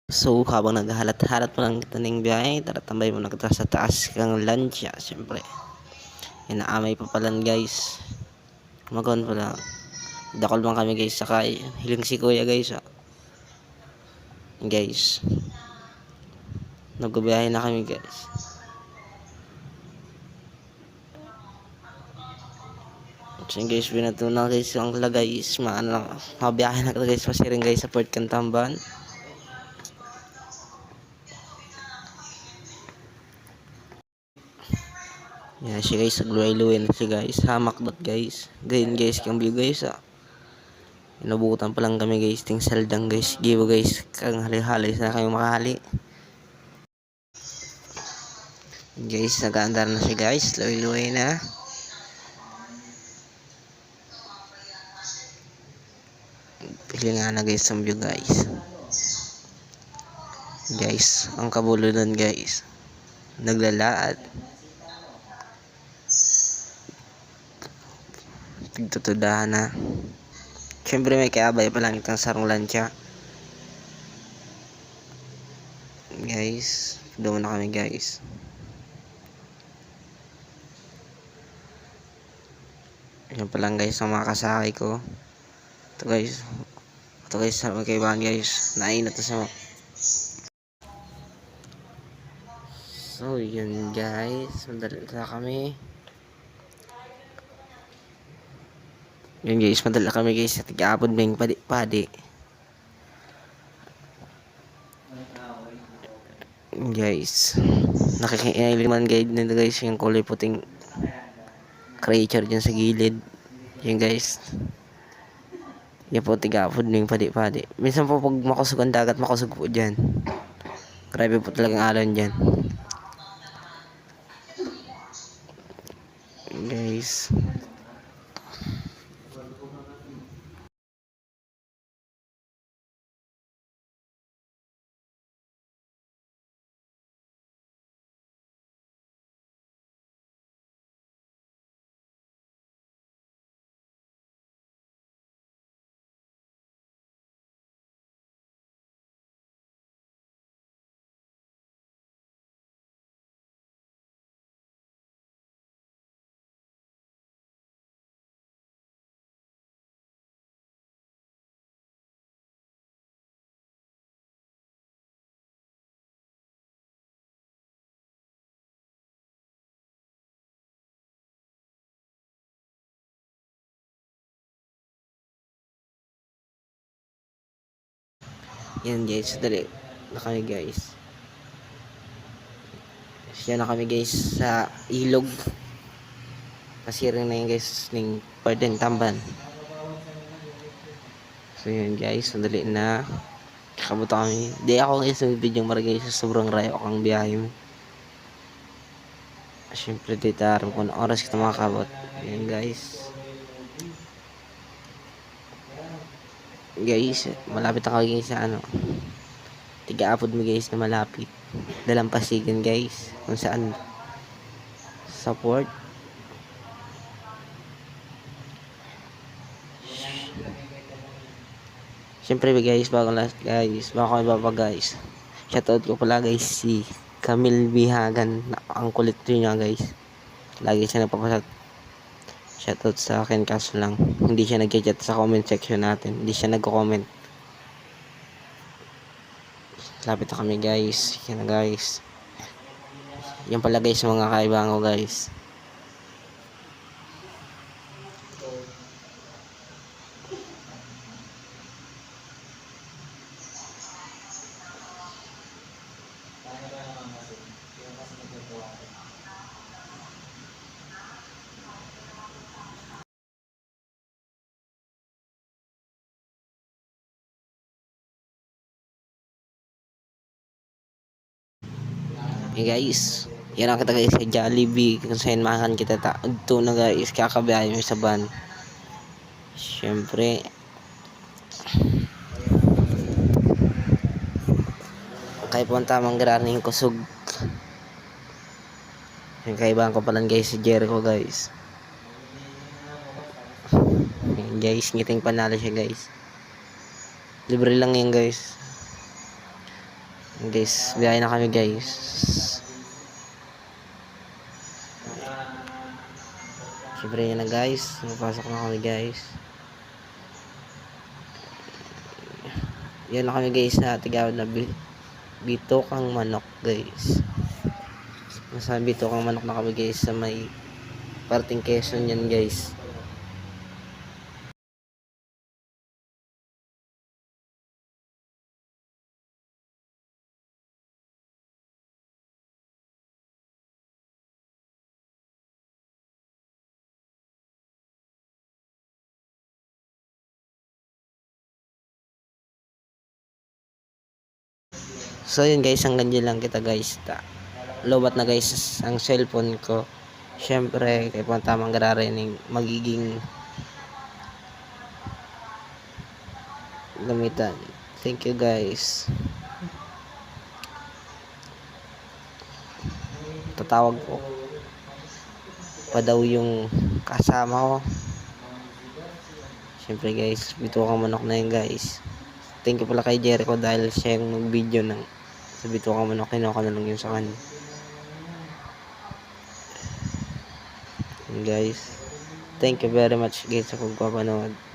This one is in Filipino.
So, habang naghahalat-halat pa lang kita ng biyahe, tara tambay mo na kita sa taas kang lansya, syempre. Inaamay pa palan guys. Kumagon pa lang. Dakol man kami guys, sakay. Hiling si kuya guys, ah. Guys. Nagbiyahe na kami guys. So guys, binato na guys ang lagay is mabiyahe na guys, pasiring guys sa Port Cantamban. Yan siya guys, agluay-luwin na siya guys. Hamak dot guys. Ganyan guys, kang view guys, ah. Inabutan pa lang kami guys, ting saldang guys. Gibo guys, kang hali-hali na kayo makahali. Guys, nag-aandar na siya guys, luwi-luwi na. Pili nga na guys ang view guys. Guys, ang kabulo nun guys. Naglalaad. Tigtutudahan na. Siyempre may kaabay pa lang itang sarong lansya. Guys, doon na kami guys. Yan pa lang guys ang mga kasakay ko. Ito guys. Ito guys, sa magkaibahan guys. Nainat na sa. So, yun guys. Madali na kami. Yun guys, madala kami guys sa tig-apod ng padi-padi. Guys, nakikinig guide nito guys yung kulay puting creature dyan sa gilid. Yun guys. Yan po tig-apod ng padi-padi. Minsan po pag makusog ang dagat, makusog po dyan. Grabe po talagang alon dyan. Guys. Yan guys, dali na kami guys. Siya na kami guys sa ilog. Pasiring na yun guys ng Pardeng Tamban. So yun guys, sandali na. Kabuto kami. Di ako guys ng video mara guys sa sobrang rayo akong biyahe mo. Siyempre titaram kung oras kita makakabot. Yan guys. Guys, malapit ako guys sa ano. Tiga-apod mo guys na malapit. Dalampasigan guys. Kung saan support. Siyempre guys, bago last guys. Bago kami baba guys. Shoutout ko pala guys si Camille Bihagan. Ang kulit niya guys. Lagi siya nagpapasat. Shoutout sa akin kaso lang hindi siya nag-chat sa comment section natin. Hindi siya nagko-comment. Lapit na kami guys. Yan na guys. Yan pala guys mga kaibahan ko guys. Hey guys, yan ang kita guys sa Jollibee kung saan makan kita ito na guys, kakabiyahe mo sa van. Siyempre kaya po ang tamang garaning kusog. Yung kaibahan ko pala guys si Jericho guys. Yan guys, ngiting panalo siya guys. Libre lang yan guys. Guys, biyahe na kami guys. Siyempre yun na guys. Napasok na kami guys. Yan na kami guys sa Tigawad na bitokang manok guys. Nasa bitokang manok na kami guys sa may parting Quezon yan guys. So yun guys, hanggang dyan lang kita guys. Lobat na guys ang cellphone ko. Syempre, kay po tamang gararinig magiging gamitan. Thank you guys. Tatawag po pa daw yung kasama ko. Syempre guys, bitukang manok na yun guys. Thank you pala kay Jericho dahil siya yung nag-video ng sa bitukang manok. Kinuha ko na lang yun sa kanya. Guys, thank you very much guys sa pagpapanood.